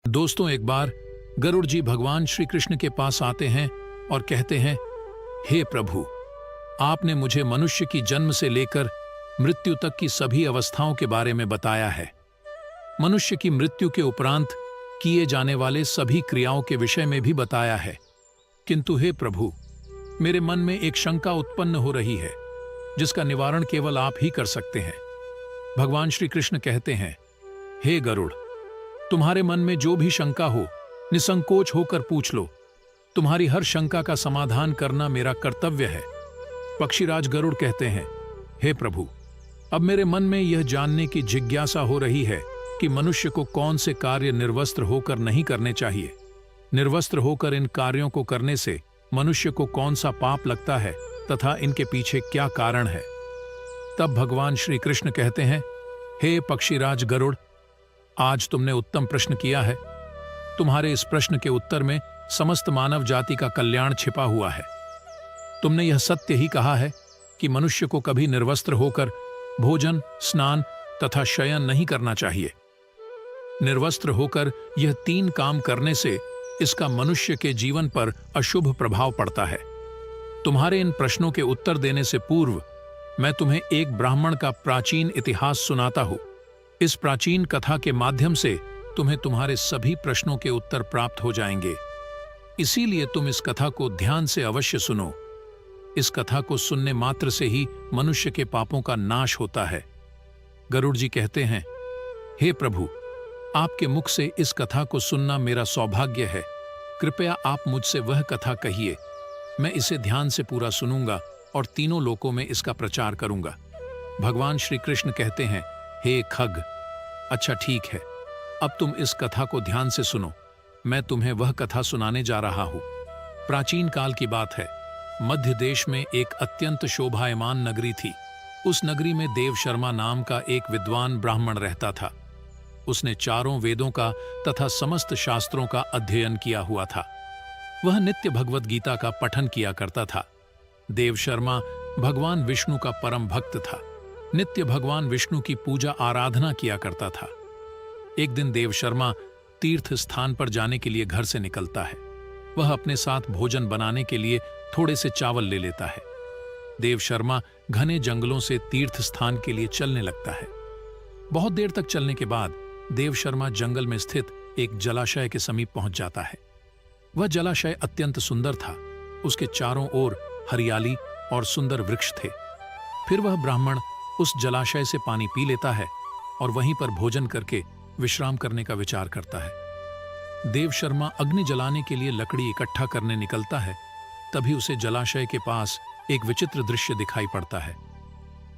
दोस्तों, एक बार गरुड़ जी भगवान श्री कृष्ण के पास आते हैं और कहते हैं, हे प्रभु, आपने मुझे मनुष्य की जन्म से लेकर मृत्यु तक की सभी अवस्थाओं के बारे में बताया है। मनुष्य की मृत्यु के उपरांत किए जाने वाले सभी क्रियाओं के विषय में भी बताया है। किंतु हे प्रभु, मेरे मन में एक शंका उत्पन्न हो रही है जिसका निवारण केवल आप ही कर सकते हैं। भगवान श्री कृष्ण कहते हैं, हे गरुड़, तुम्हारे मन में जो भी शंका हो निसंकोच होकर पूछ लो। तुम्हारी हर शंका का समाधान करना मेरा कर्तव्य है। पक्षीराज गरुड़ कहते हैं, हे प्रभु, अब मेरे मन में यह जानने की जिज्ञासा हो रही है कि मनुष्य को कौन से कार्य निर्वस्त्र होकर नहीं करने चाहिए। निर्वस्त्र होकर इन कार्यों को करने से मनुष्य को कौन सा पाप लगता है तथा इनके पीछे क्या कारण है। तब भगवान श्री कृष्ण कहते हैं, हे पक्षीराज गरुड़, आज तुमने उत्तम प्रश्न किया है। तुम्हारे इस प्रश्न के उत्तर में समस्त मानव जाति का कल्याण छिपा हुआ है। तुमने यह सत्य ही कहा है कि मनुष्य को कभी निर्वस्त्र होकर भोजन, स्नान तथा शयन नहीं करना चाहिए। निर्वस्त्र होकर यह 3 काम करने से इसका मनुष्य के जीवन पर अशुभ प्रभाव पड़ता है। तुम्हारे इन प्रश्नों के उत्तर देने से पूर्व मैं तुम्हें एक ब्राह्मण का प्राचीन इतिहास सुनाता हूं। इस प्राचीन कथा के माध्यम से तुम्हें तुम्हारे सभी प्रश्नों के उत्तर प्राप्त हो जाएंगे। इसीलिए तुम इस कथा को ध्यान से अवश्य सुनो। इस कथा को सुनने मात्र से ही मनुष्य के पापों का नाश होता है। गरुड़ जी कहते हैं, हे प्रभु, आपके मुख से इस कथा को सुनना मेरा सौभाग्य है। कृपया आप मुझसे वह कथा कहिए। मैं इसे ध्यान से पूरा सुनूंगा और तीनों लोकों में इसका प्रचार करूंगा। भगवान श्री कृष्ण कहते हैं, हे खग, अच्छा ठीक है, अब तुम इस कथा को ध्यान से सुनो। मैं तुम्हें वह कथा सुनाने जा रहा हूं। प्राचीन काल की बात है। मध्य देश में एक अत्यंत शोभायमान नगरी थी। उस नगरी में देव शर्मा नाम का एक विद्वान ब्राह्मण रहता था। उसने चारों वेदों का तथा समस्त शास्त्रों का अध्ययन किया हुआ था। वह नित्य भगवत गीता का पठन किया करता था। देव शर्मा भगवान विष्णु का परम भक्त था। नित्य भगवान विष्णु की पूजा आराधना किया करता था। एक दिन देव शर्मा तीर्थ स्थान पर जाने के लिए घर से निकलता है। वह अपने साथ भोजन बनाने के लिए थोड़े से चावल ले लेता है। देव शर्मा घने जंगलों से तीर्थ स्थान के लिए चलने लगता है। बहुत देर तक चलने के बाद देव शर्मा जंगल में स्थित एक जलाशय के समीप पहुंच जाता है। वह जलाशय अत्यंत सुंदर था। उसके चारों ओर हरियाली और सुंदर वृक्ष थे। फिर वह ब्राह्मण उस जलाशय से पानी पी लेता है और वहीं पर भोजन करके विश्राम करने का विचार करता है। देव शर्मा अग्नि जलाने के लिए लकड़ी इकट्ठा करने निकलता है। तभी उसे जलाशय के पास एक विचित्र दृश्य दिखाई पड़ता है।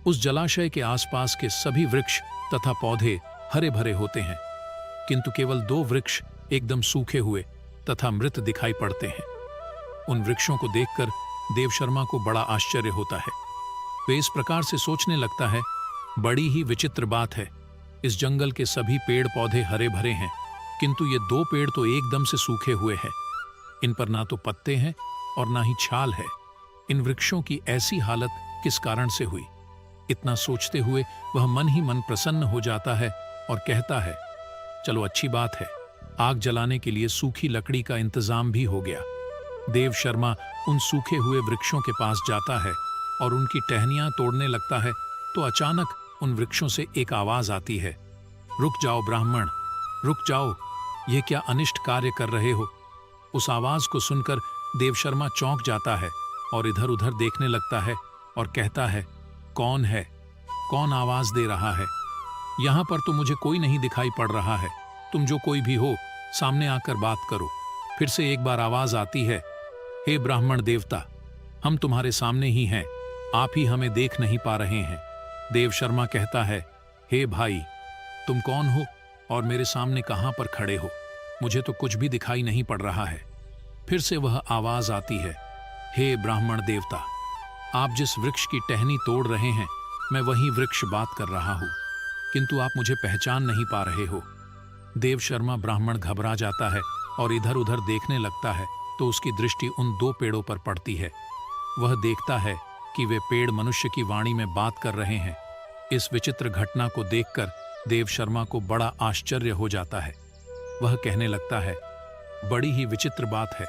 उस जलाशय के आसपास के सभी वृक्ष तथा पौधे हरे भरे होते हैं, किंतु केवल 2 वृक्ष एकदम सूखे हुए तथा मृत दिखाई पड़ते हैं। उन वृक्षों को देखकर देव शर्मा को बड़ा आश्चर्य होता है। वे इस प्रकार से सोचने लगता है, बड़ी ही विचित्र बात है। इस जंगल के सभी पेड़ पौधे हरे भरे हैं, किंतु ये 2 पेड़ तो एकदम से सूखे हुए हैं। इन पर ना तो पत्ते हैं और ना ही छाल है। इन वृक्षों की ऐसी हालत किस कारण से हुई? इतना सोचते हुए वह मन ही मन प्रसन्न हो जाता है और कहता है, चलो अच्छी बात है, आग जलाने के लिए सूखी लकड़ी का इंतजाम भी हो गया। देव शर्मा उन सूखे हुए वृक्षों के पास जाता है और उनकी टहनियां तोड़ने लगता है तो अचानक उन वृक्षों से एक आवाज आती है, रुक जाओ ब्राह्मण, रुक जाओ, ये क्या अनिष्ट कार्य कर रहे हो। उस आवाज को सुनकर देव शर्मा चौंक जाता है और इधर उधर देखने लगता है और कहता है, कौन है? कौन आवाज दे रहा है? यहां पर तो मुझे कोई नहीं दिखाई पड़ रहा है। तुम जो कोई भी हो, सामने आकर बात करो। फिर से एक बार आवाज आती है, हे ब्राह्मण देवता, हम तुम्हारे सामने ही हैं, आप ही हमें देख नहीं पा रहे हैं। देव शर्मा कहता है, हे भाई, तुम कौन हो और मेरे सामने कहां पर खड़े हो? मुझे तो कुछ भी दिखाई नहीं पड़ रहा है। फिर से वह आवाज आती है, हे ब्राह्मण देवता, आप जिस वृक्ष की टहनी तोड़ रहे हैं, मैं वही वृक्ष बात कर रहा हूं, किंतु आप मुझे पहचान नहीं पा रहे हो। देव शर्मा ब्राह्मण घबरा जाता है और इधर उधर देखने लगता है तो उसकी दृष्टि उन 2 पेड़ों पर पड़ती है। वह देखता है कि वे पेड़ मनुष्य की वाणी में बात कर रहे हैं। इस विचित्र घटना को देखकर देव शर्मा को बड़ा आश्चर्य हो जाता है। वह कहने लगता है, बड़ी ही विचित्र बात है,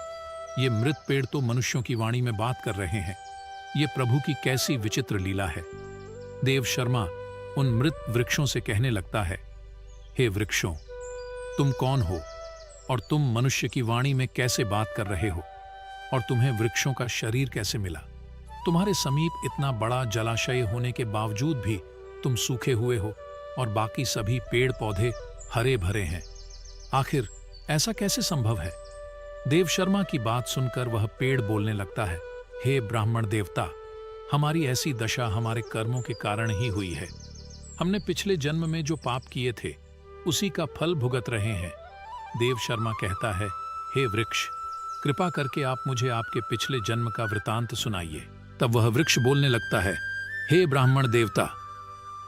ये मृत पेड़ तो मनुष्यों की वाणी में बात कर रहे हैं। ये प्रभु की कैसी विचित्र लीला है। देव शर्मा उन मृत वृक्षों से कहने लगता है, हे वृक्षों, तुम कौन हो और तुम मनुष्य की वाणी में कैसे बात कर रहे हो, और तुम्हें वृक्षों का शरीर कैसे मिला? तुम्हारे समीप इतना बड़ा जलाशय होने के बावजूद भी तुम सूखे हुए हो और बाकी सभी पेड़ पौधे हरे भरे हैं। आखिर ऐसा कैसे संभव है? देव शर्मा की बात सुनकर वह पेड़ बोलने लगता है, हे ब्राह्मण देवता, हमारी ऐसी दशा हमारे कर्मों के कारण ही हुई है। हमने पिछले जन्म में जो पाप किए थे उसी का फल भुगत रहे हैं। देव शर्मा कहता है, हे वृक्ष, कृपा करके आप मुझे आपके पिछले जन्म का वृतांत सुनाइए। तब वह वृक्ष बोलने लगता है, हे ब्राह्मण देवता,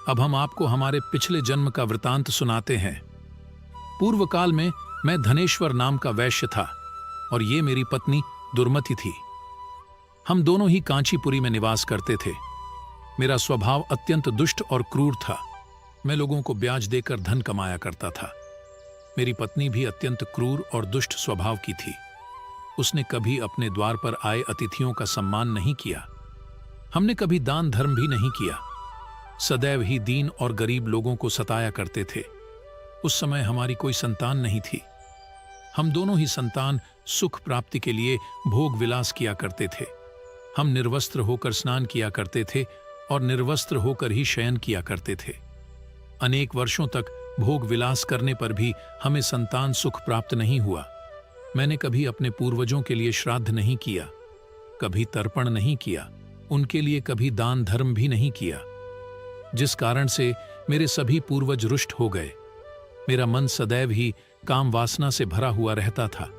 अब हम आपको हमारे पिछले जन्म का वृतांत सुनाते हैं। पूर्व काल में मैं धनेश्वर नाम का वैश्य था और ये मेरी पत्नी दुर्मति थी। हम दोनों ही कांचीपुरी में निवास करते थे। मेरा स्वभाव अत्यंत दुष्ट और क्रूर था। मैं लोगों को ब्याज देकर धन कमाया करता था। मेरी पत्नी भी अत्यंत क्रूर और दुष्ट स्वभाव की थी। उसने कभी अपने द्वार पर आए अतिथियों का सम्मान नहीं किया। हमने कभी दान धर्म भी नहीं किया। सदैव ही दीन और गरीब लोगों को सताया करते थे। उस समय हमारी कोई संतान नहीं थी। हम दोनों ही संतान सुख प्राप्ति के लिए भोग विलास किया करते थे। हम निर्वस्त्र होकर स्नान किया करते थे और निर्वस्त्र होकर ही शयन किया करते थे। अनेक वर्षों तक भोग विलास करने पर भी हमें संतान सुख प्राप्त नहीं हुआ। मैंने कभी अपने पूर्वजों के लिए श्राद्ध नहीं किया, कभी तर्पण नहीं किया, उनके लिए कभी दान धर्म भी नहीं किया, जिस कारण से मेरे सभी पूर्वज रुष्ट हो गए। मेरा मन सदैव ही काम वासना से भरा हुआ रहता था।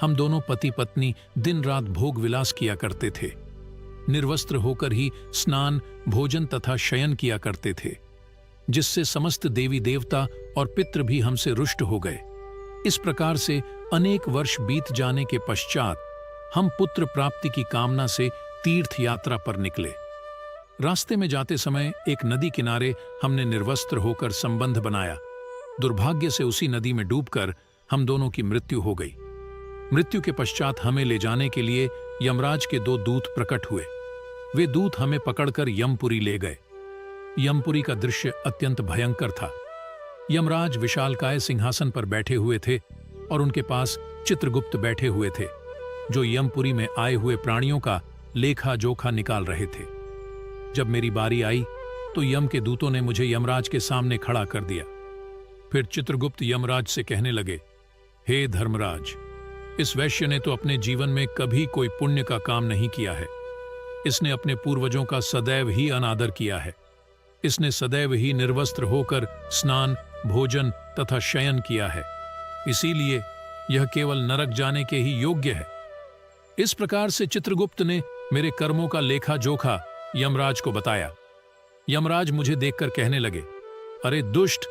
हम दोनों पति पत्नी दिन रात भोग विलास किया करते थे। निर्वस्त्र होकर ही स्नान, भोजन तथा शयन किया करते थे, जिससे समस्त देवी देवता और पितृ भी हमसे रुष्ट हो गए। इस प्रकार से अनेक वर्ष बीत जाने के पश्चात हम पुत्र प्राप्ति की कामना से तीर्थ यात्रा पर निकले। रास्ते में जाते समय एक नदी किनारे हमने निर्वस्त्र होकर संबंध बनाया। दुर्भाग्य से उसी नदी में डूबकर हम दोनों की मृत्यु हो गई। मृत्यु के पश्चात हमें ले जाने के लिए यमराज के 2 दूत प्रकट हुए। वे दूत हमें पकड़कर यमपुरी ले गए। यमपुरी का दृश्य अत्यंत भयंकर था। यमराज विशालकाय सिंहासन पर बैठे हुए थे और उनके पास चित्रगुप्त बैठे हुए थे, जो यमपुरी में आए हुए प्राणियों का लेखा जोखा निकाल रहे थे। जब मेरी बारी आई तो यम के दूतों ने मुझे यमराज के सामने खड़ा कर दिया। फिर चित्रगुप्त यमराज से कहने लगे, हे धर्मराज, इस वैश्य ने तो अपने जीवन में कभी कोई पुण्य का काम नहीं किया है। इसने अपने पूर्वजों का सदैव ही अनादर किया है। इसने सदैव ही निर्वस्त्र होकर स्नान, भोजन तथा शयन किया है। इसीलिए यह केवल नरक जाने के ही योग्य है। इस प्रकार से चित्रगुप्त ने मेरे कर्मों का लेखा जोखा यमराज को बताया। यमराज मुझे देखकर कहने लगे, अरे दुष्ट,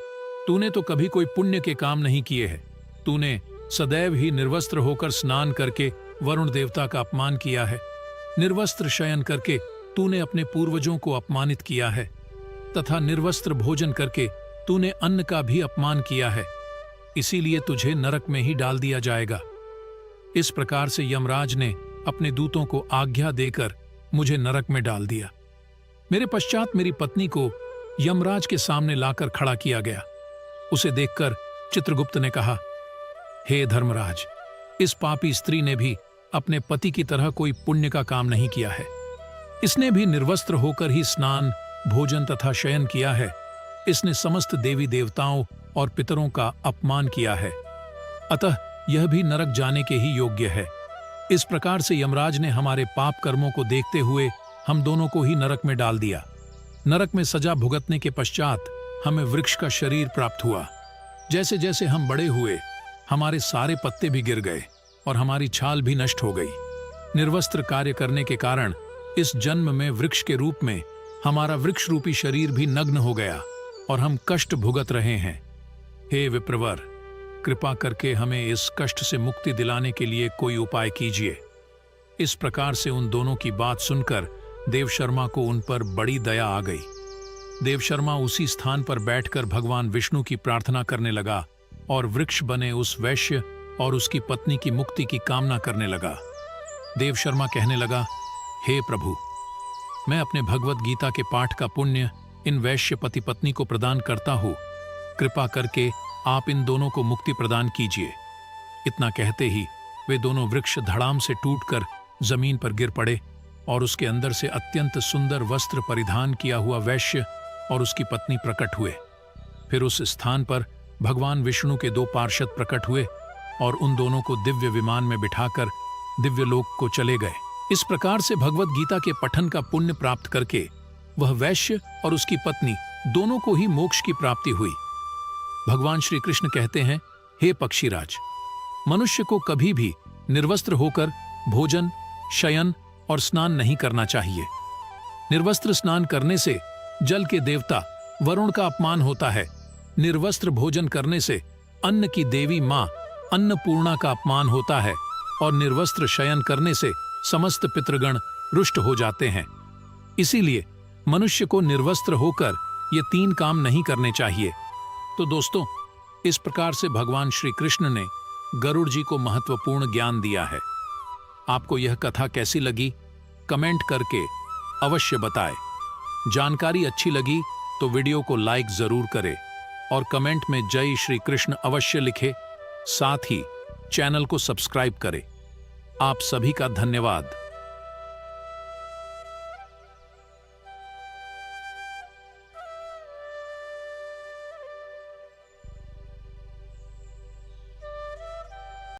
तूने तो कभी कोई पुण्य के काम नहीं किए हैं। तूने सदैव ही निर्वस्त्र होकर स्नान करके वरुण देवता का अपमान किया है। निर्वस्त्र शयन करके तूने अपने पूर्वजों को अपमानित किया है तथा निर्वस्त्र भोजन करके तूने अन्न का भी अपमान किया है। इसीलिए तुझे नरक में ही डाल दिया जाएगा। इस प्रकार से यमराज ने अपने दूतों को आज्ञा देकर मुझे नरक में डाल दिया। मेरे पश्चात मेरी पत्नी को यमराज के सामने लाकर खड़ा किया गया। उसे देखकर चित्रगुप्त ने कहा, हे धर्मराज, इस पापी स्त्री ने भी अपने पति की तरह कोई पुण्य का काम नहीं किया है। इसने भी निर्वस्त्र होकर ही स्नान, भोजन तथा शयन किया है। इसने समस्त देवी देवताओं और पितरों का अपमान किया है। अतः यह भी नरक जाने के ही योग्य है। इस प्रकार से यमराज ने हमारे पाप कर्मों को देखते हुए हम दोनों को ही नरक में डाल दिया। नरक में सजा भुगतने के पश्चात हमें वृक्ष का शरीर प्राप्त हुआ। जैसे जैसे हम बड़े हुए, हमारे सारे पत्ते भी गिर गए और हमारी छाल भी नष्ट हो गई। निर्वस्त्र कार्य करने के कारण इस जन्म में वृक्ष के रूप में हमारा वृक्ष रूपी शरीर भी नग्न हो गया और हम कष्ट भुगत रहे हैं। हे विप्रवर, कृपा करके हमें इस कष्ट से मुक्ति दिलाने के लिए कोई उपाय कीजिए। इस प्रकार से उन दोनों की बात सुनकर देवशर्मा को उन पर बड़ी दया आ गई। देवशर्मा उसी स्थान पर बैठकर भगवान विष्णु की प्रार्थना करने लगा, और वृक्ष बने उस वैश्य और उसकी पत्नी की मुक्ति की कामना करने लगा। देव शर्मा कहने लगा, हे प्रभु, मैं अपने भगवत गीता के पाठ का पुण्य इन वैश्य पति पत्नी को प्रदान करता हूँ। कृपा करके आप इन दोनों को मुक्ति प्रदान कीजिए। इतना कहते ही वे दोनों वृक्ष धड़ाम से टूटकर जमीन पर गिर पड़े और उसके अंदर से अत्यंत सुंदर वस्त्र परिधान किया हुआ वैश्य और उसकी पत्नी प्रकट हुए। फिर उस स्थान पर भगवान विष्णु के 2 पार्षद प्रकट हुए और उन दोनों को दिव्य विमान में बिठाकर दिव्य लोक को चले गए। इस प्रकार से भगवत गीता के पठन का पुण्य प्राप्त करके वह वैश्य और उसकी पत्नी दोनों को ही मोक्ष की प्राप्ति हुई। भगवान श्री कृष्ण कहते हैं, हे पक्षीराज, मनुष्य को कभी भी निर्वस्त्र होकर भोजन, शयन और स्नान नहीं करना चाहिए। निर्वस्त्र स्नान करने से जल के देवता वरुण का अपमान होता है। निर्वस्त्र भोजन करने से अन्न की देवी मां अन्नपूर्णा का अपमान होता है और निर्वस्त्र शयन करने से समस्त पितृगण रुष्ट हो जाते हैं। इसीलिए मनुष्य को निर्वस्त्र होकर ये 3 काम नहीं करने चाहिए। तो दोस्तों, इस प्रकार से भगवान श्री कृष्ण ने गरुड़ जी को महत्वपूर्ण ज्ञान दिया है। आपको यह कथा कैसी लगी, कमेंट करके अवश्य बताएं। जानकारी अच्छी लगी तो वीडियो को लाइक जरूर करें और कमेंट में जय श्री कृष्ण अवश्य लिखें। साथ ही चैनल को सब्सक्राइब करें। आप सभी का धन्यवाद।